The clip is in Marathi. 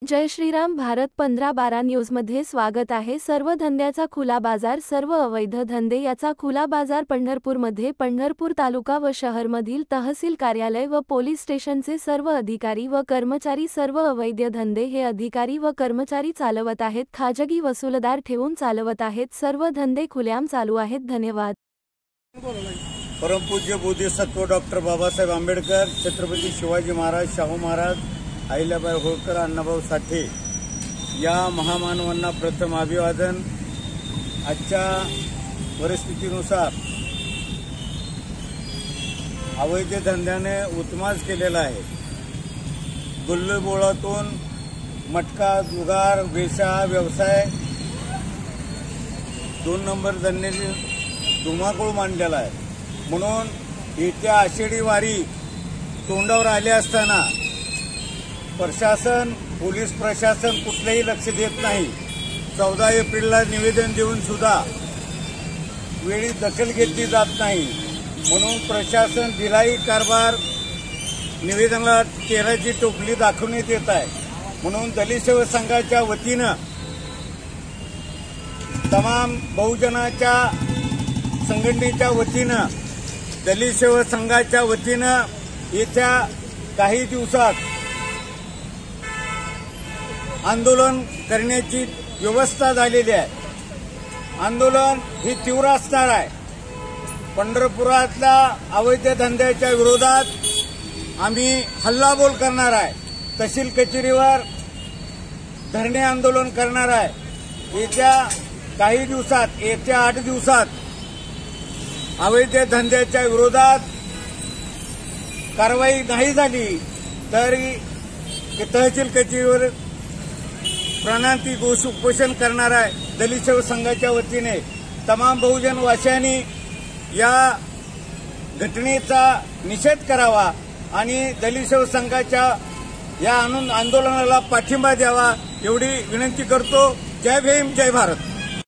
जय श्रीराम. भारत 15-12 न्यूजमध्ये स्वागत आहे. सर्व धंद्याचा खुला बाजार, सर्व अवैध धंदे याचा खुला बाजार पंढरपूरमध्ये. पंढरपूर तालुका व शहरमधील तहसील कार्यालय व पोलीस स्टेशनचे सर्व अधिकारी व कर्मचारी सर्व अवैध धंदे हे अधिकारी व कर्मचारी चालवत आहेत. खाजगी वसूलदार ठेवून चालवत आहेत. सर्व धंदे खुलेआम चालू आहेत. धन्यवाद. परमपूज्य बोधिसत्व डॉक्टर बाबासाहेब आंबेडकर, छत्रपती शिवाजी महाराज, शाहू महाराज, अहिल्याबाई होळकर, अण्णाभाऊ साठे या महामानवांना प्रथम अभिवादन. आजच्या परिस्थितीनुसार अवैध धंद्याने उत्मास केलेला आहे. गुल्लबोळातून मटका, जुगार, वेशा व्यवसाय 2 नंबर धंद्याने धुमाकूळ मांडलेला आहे. म्हणून येत्या आषाढी वारी तोंडावर आले असताना प्रशासन, पोलीस प्रशासन कुठलेही लक्ष देत नाही. 14 एप्रिलला निवेदन देऊन सुद्धा वेळी दखल घेतली जात नाही. म्हणून प्रशासन दिलाई कारभार निवेदनाला तेलाची टोपली दाखवण्यात येत आहे. म्हणून दलित सेवा संघाच्या वतीनं तमाम बहुजनाच्या संघटनेच्या वतीनं, दलित सेवा संघाच्या वतीनं येत्या काही दिवसात आंदोलन करण्याची व्यवस्था झालेली आहे. आंदोलन ही तीव्र असणार आहे. पंढरपुरातल्या अवैध धंद्याच्या विरोधात आम्ही हल्लाबोल करणार आहे. तहसील कचेरीवर धरणे आंदोलन करणार आहे. येत्या काही दिवसात, येत्या 8 दिवसात अवैध धंद्याच्या विरोधात कारवाई नाही झाली तर तहसील कचेरीवर प्राणांतिक उपोषण करणार आहे. दलित सेवा संघाच्या वतीने तमाम बहुजन वासियांनी या घटनेचा निषेध करावा आणि दलित सेवा संघाच्या या आंदोलनाला पाठिंबा द्यावा एवढी विनंती करतो. जय भीम, जय भारत.